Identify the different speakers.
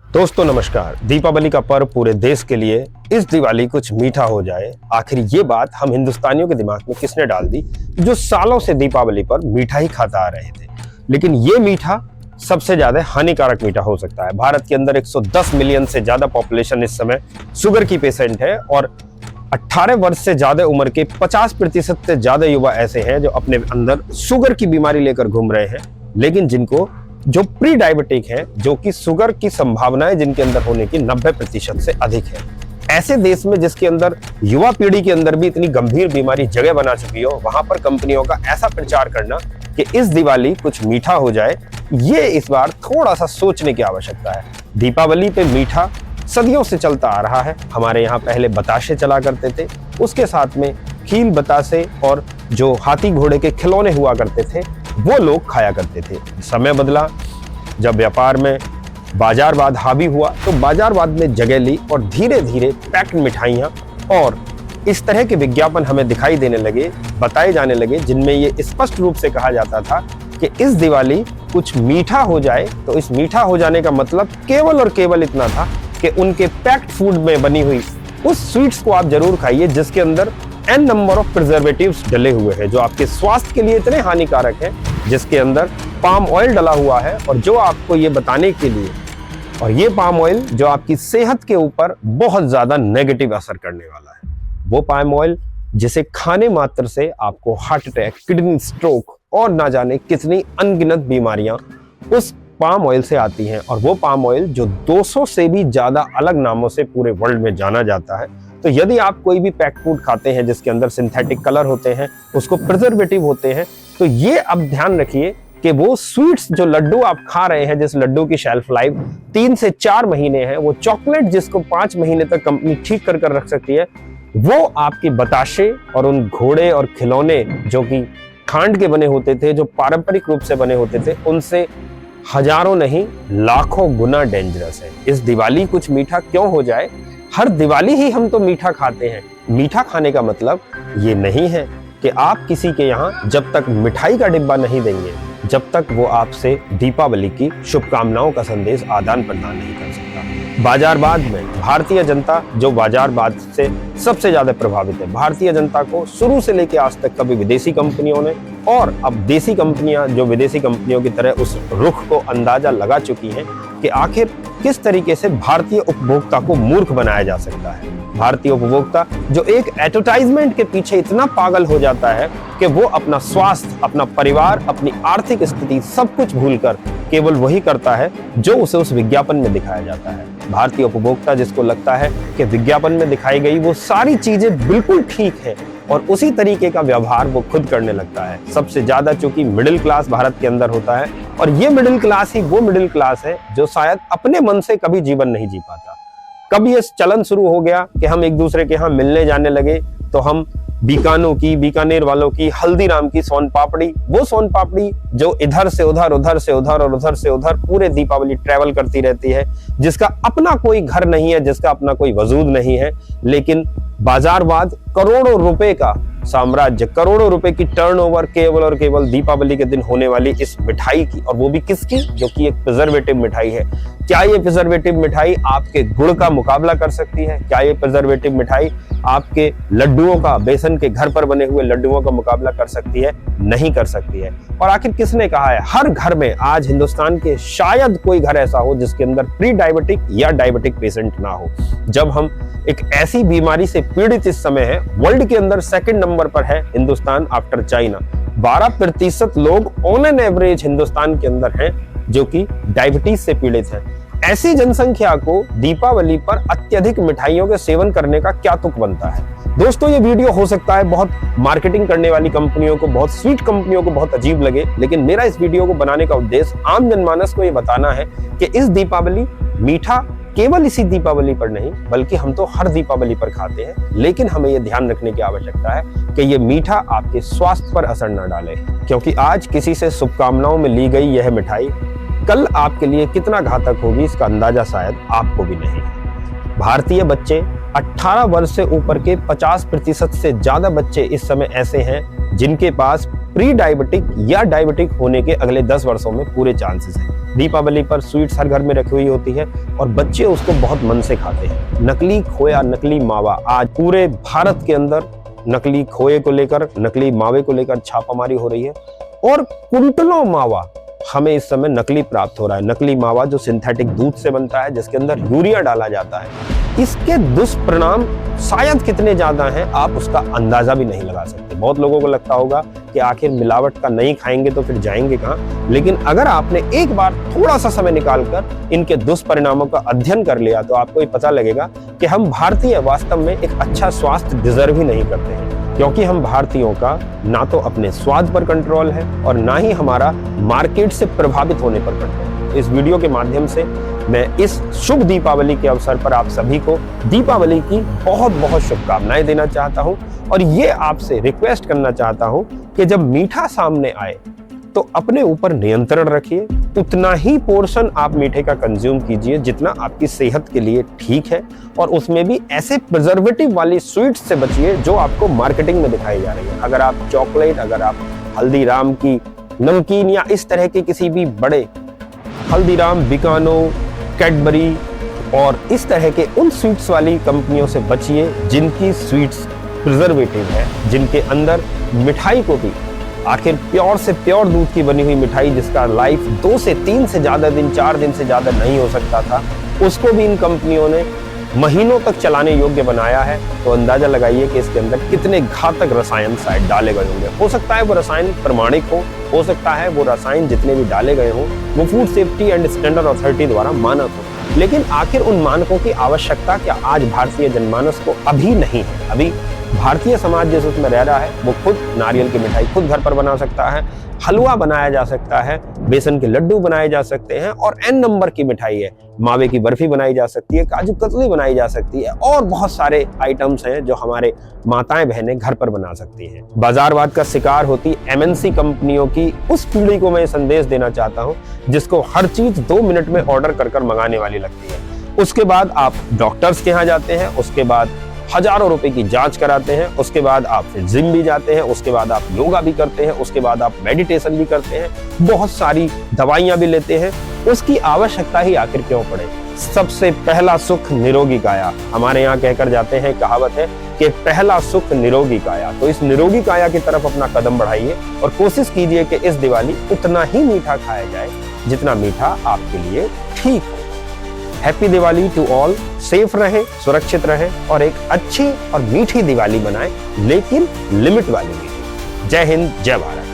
Speaker 1: दोस्तों नमस्कार। दीपावली का पर्व पूरे देश के लिए इस दिवाली कुछ मीठा हो जाए, आखिर ये बात हम हिंदुस्तानियों के दिमाग में किसने डाल दी, जो सालों से दीपावली पर मीठा ही खाता आ रहे थे। लेकिन ये मीठा सबसे ज्यादा हानिकारक मीठा हो सकता है। भारत के अंदर 110 मिलियन से ज्यादा पॉपुलेशन इस समय शुगर की पेशेंट है और 18 वर्ष से ज्यादा उम्र के 50% से ज्यादा युवा ऐसे हैं जो अपने अंदर शुगर की बीमारी लेकर घूम रहे हैं, लेकिन जिनको जो प्री डायबिटिक है, जो कि शुगर की संभावनाएं जिनके अंदर होने की 90% से अधिक है। ऐसे देश में जिसके अंदर युवा पीढ़ी के अंदर भी इतनी गंभीर बीमारी जगह बना चुकी हो, वहां पर कंपनियों का ऐसा प्रचार करना कि इस दिवाली कुछ मीठा हो जाए, ये इस बार थोड़ा सा सोचने की आवश्यकता है। दीपावली पे मीठा सदियों से चलता आ रहा है। हमारे यहाँ पहले बताशे चला करते थे, उसके साथ में खील बतासे और जो हाथी घोड़े के खिलौने हुआ करते थे वो लोग खाया करते थे। समय बदला, जब व्यापार में बाजारवाद हावी हुआ तो बाजारवाद ने जगह ली और धीरे धीरे पैक्ड मिठाइयाँ और इस तरह के विज्ञापन हमें दिखाई देने लगे, बताए जाने लगे, जिनमें ये स्पष्ट रूप से कहा जाता था कि इस दिवाली कुछ मीठा हो जाए। तो इस मीठा हो जाने का मतलब केवल और केवल इतना था कि उनके पैक्ड फूड में बनी हुई उस स्वीट्स को आप जरूर खाइए जिसके अंदर n नंबर ऑफ प्रिजर्वेटिव्स डले हुए हैं, जो आपके स्वास्थ्य के लिए इतने हानिकारक हैं, जिसके अंदर पाम ऑयल डला हुआ है और जो आपको ये बताने के लिए, और ये पाम ऑयल जो आपकी सेहत के ऊपर बहुत ज्यादा नेगेटिव असर करने वाला है। वो पाम ऑयल जिसे खाने मात्र से आपको हार्ट अटैक, किडनी स्ट्रोक और ना जाने कितनी अनगिनत बीमारियां उस पाम ऑयल से आती हैं। और वो पाम ऑयल जो 200 से भी ज्यादा अलग नामों से पूरे वर्ल्ड में जाना जाता है। तो यदि आप कोई भी पैक्ड फूड खाते हैं जिसके अंदर सिंथेटिक कलर होते हैं, उसको प्रिजर्वेटिव होते हैं, तो ये अब ध्यान रखिए कि वो स्वीट्स जो लड्डू आप खा रहे हैं, जिस लड्डू की शेल्फ लाइफ 3 से 4 महीने है, वो चॉकलेट जिसको 5 महीने तक कंपनी ठीक कर रख सकती है, वो आपके बताशे और उन घोड़े और खिलौने जो कि खांड के बने होते थे, जो पारंपरिक रूप से बने होते थे, उनसे हजारों नहीं लाखों गुना डेंजरस है। इस दिवाली कुछ मीठा क्यों हो जाए, हर दिवाली ही हम तो मीठा खाते हैं। मीठा खाने का मतलब ये नहीं है कि आप किसी के यहाँ जब तक मिठाई का डिब्बा नहीं देंगे, जब तक वो आपसे दीपावली की शुभकामनाओं का संदेश आदान प्रदान नहीं कर सकता। बाजारवाद में भारतीय जनता जो बाजारवाद से सबसे ज्यादा प्रभावित है, भारतीय जनता को शुरू से लेकर आज तक कभी विदेशी कंपनियों ने और अब देसी कंपनियां जो विदेशी कंपनियों की तरह उस रुख को अंदाजा लगा चुकी हैं कि आखिर किस तरीके से भारतीय उपभोक्ता को मूर्ख बनाया जा सकता है। भारतीय उपभोक्ता जो एक एडवर्टाइजमेंट के पीछे इतना पागल हो जाता है कि वो अपना स्वास्थ्य, अपना परिवार, अपनी आर्थिक स्थिति सब कुछ भूलकर केवल वही करता है जो उसे उस विज्ञापन में दिखाया जाता है। भारतीय उपभोक्ता जिसको लगता है कि विज्ञापन में दिखाई गई वो सारी चीजें बिल्कुल ठीक है और उसी तरीके का व्यवहार वो खुद करने लगता है। सबसे ज्यादा चूंकि मिडिल क्लास भारत के अंदर होता है और ये मिडिल क्लास ही वो मिडिल क्लास है जो शायद अपने मन से कभी जीवन नहीं जी पाता। कब ये चलन शुरू हो गया कि हम एक दूसरे के यहाँ मिलने जाने लगे तो हम बीकानेर वालों की, हल्दीराम की सोन पापड़ी, वो सोन पापड़ी जो इधर से उधर, उधर से उधर और उधर से उधर पूरे दीपावली ट्रैवल करती रहती है, जिसका अपना कोई घर नहीं है, जिसका अपना कोई वजूद नहीं है, लेकिन बाजारवाद करोड़ों रुपए का साम्राज्य, करोड़ों रुपए की टर्नओवर केवल और केवल दीपावली के दिन होने वाली इस मिठाई की, और वो भी किसकी, जो कि एक प्रिजर्वेटिव मिठाई है। क्या ये प्रिजर्वेटिव मिठाई आपके गुड़ का मुकाबला कर सकती है? क्या ये प्रिजर्वेटिव मिठाई आपके लड्डुओं का, बेसन के घर पर बने हुए लड्डुओं का मुकाबला कर सकती है? नहीं कर सकती है। और आखिर किसने कहा है हर घर में, आज हिंदुस्तान के शायद कोई घर ऐसा हो जिसके अंदर प्री डायबिटिक या डायबिटिक पेशेंट ना हो। जब हम एक ऐसी बीमारी से पीड़ित इस समय है, वर्ल्ड के अंदर सेकंड नंबर पर है हिंदुस्तान आफ्टर चाइना। 12% लोग ऑन एन एवरेज हिंदुस्तान के अंदर हैं जो कि डायबिटीज से पीड़ित हैं। ऐसी जनसंख्या को दीपावली पर अत्यधिक मिठाइयों के सेवन करने का क्या तुक बनता है? दोस्तों ये वीडियो हो सकता है बहुत मार्केटिंग करने वाली कंपनियों को, बहुत स्वीट कंपनियों को बहुत अजीब लगे, लेकिन मेरा इस वीडियो को बनाने का उद्देश्य आम जनमानस को ये बताना है कि इस दीपावली मीठा केवल इसी दीपावली पर नहीं बल्कि हम तो हर दीपावली पर खाते हैं, लेकिन हमें यह ध्यान रखने की आवश्यकता है कि ये मीठा आपके स्वास्थ्य पर असर न डाले, क्योंकि आज किसी से शुभकामनाओं में ली गई यह मिठाई कल आपके लिए कितना घातक होगी इसका अंदाजा शायद आपको भी नहीं है। भारतीय बच्चे 18 वर्ष से ऊपर के 50% से ज्यादा बच्चे इस समय ऐसे हैं जिनके पास प्री डायबिटिक या डायबिटिक होने के अगले 10 वर्षों में पूरे चांसेस हैं। दीपावली पर स्वीट्स हर घर में रखी हुई होती है और बच्चे उसको बहुत मन से खाते हैं। नकली खोया, नकली मावा, आज पूरे भारत के अंदर नकली खोए को लेकर, नकली मावे को लेकर छापामारी हो रही है और कुंटलों मावा हमें इस समय नकली प्राप्त हो रहा है। नकली मावा जो सिंथेटिक दूध से बनता है, जिसके अंदर यूरिया डाला जाता है, इसके दुष्परिणाम शायद कितने ज्यादा हैं आप उसका अंदाजा भी नहीं लगा सकते। बहुत लोगों को लगता होगा कि आखिर मिलावट का नहीं खाएंगे तो फिर जाएंगे कहां, लेकिन अगर आपने एक बार थोड़ा सा समय निकालकर इनके दुष्परिणामों का अध्ययन कर लिया तो आपको ये पता लगेगा कि हम भारतीय वास्तव में एक अच्छा स्वास्थ्य डिजर्व ही नहीं करते हैं, क्योंकि हम भारतीयों का ना तो अपने स्वाद पर कंट्रोल है और ना ही हमारा मार्केट से प्रभावित होने पर कंट्रोल। इस वीडियो के माध्यम से मैं इस शुभ दीपावली के अवसर पर आप सभी को दीपावली की बहुत बहुत शुभकामनाएं देना चाहता हूं और ये आपसे रिक्वेस्ट करना चाहता हूं कि जब मीठा सामने आए तो अपने ऊपर नियंत्रण रखिए। उतना ही पोर्शन आप मीठे का कंज्यूम कीजिए जितना आपकी सेहत के लिए ठीक है, और उसमें भी ऐसे प्रिजर्वेटिव वाली स्वीट्स से बचिए जो आपको मार्केटिंग में दिखाई जा रही है। अगर आप चॉकलेट, अगर आप हल्दीराम की नमकीन या इस तरह के किसी भी बड़े हल्दीराम, बिकानो, कैडबरी और इस तरह के उन स्वीट्स वाली कंपनियों से बचिए जिनकी स्वीट्स प्रिजर्वेटिव है, जिनके अंदर मिठाई को भी आखिर प्योर से प्योर दूध की बनी हुई मिठाई जिसका लाइफ 2 से 3 से ज्यादा दिन, 4 दिन से ज्यादा नहीं हो सकता था, उसको भी इन कंपनियों ने महीनों तक चलाने योग्य बनाया है। तो अंदाजा लगाइए कि इसके अंदर कितने घातक रसायन शायद डाले गए होंगे। हो सकता है वो रसायन प्रमाणिक हो सकता है वो रसायन जितने भी डाले गए हों वो food safety and standard authority द्वारा मानक हो, लेकिन आखिर उन मानकों की आवश्यकता क्या आज भारतीय जनमानस को अभी नहीं है। अभी भारतीय समाज जिस उसमें रह रहा है वो खुद नारियल की मिठाई खुद घर पर बना सकता है, हलवा बनाया जा सकता है, बेसन के लड्डू बनाए जा सकते हैं और n नंबर की मिठाई है, मावे की बर्फी बनाई जा सकती है, काजू कतली बनाई जा सकती है और बहुत सारे आइटम्स हैं जो हमारे माताएं बहनें घर पर बना सकती हैं। बाजारवाद का शिकार होती MNC कंपनियों की उस पीढ़ी को मैं संदेश देना चाहता हूं जिसको हर चीज 2 मिनट में ऑर्डर कर मंगाने वाली लगती है। उसके बाद आप डॉक्टर्स के यहाँ जाते हैं, उसके बाद हजारों रुपए की जांच कराते हैं, उसके बाद आप फिर जिम भी जाते हैं, उसके बाद आप योगा भी करते हैं, उसके बाद आप मेडिटेशन भी करते हैं, बहुत सारी दवाइयां भी लेते हैं। उसकी आवश्यकता ही आखिर क्यों पड़े? सबसे पहला सुख निरोगी काया, हमारे यहाँ कहकर जाते हैं, कहावत है कि पहला सुख निरोगी काया। तो इस निरोगी काया की तरफ अपना कदम बढ़ाइए और कोशिश कीजिए कि इस दिवाली उतना ही मीठा खाया जाए जितना मीठा आपके लिए ठीक हो। Happy Diwali to all. Safe रहे, सुरक्षित रहे और एक अच्छी और मीठी दिवाली बनाएं, लेकिन लिमिट वाली मीठी। जय हिंद, जय भारत।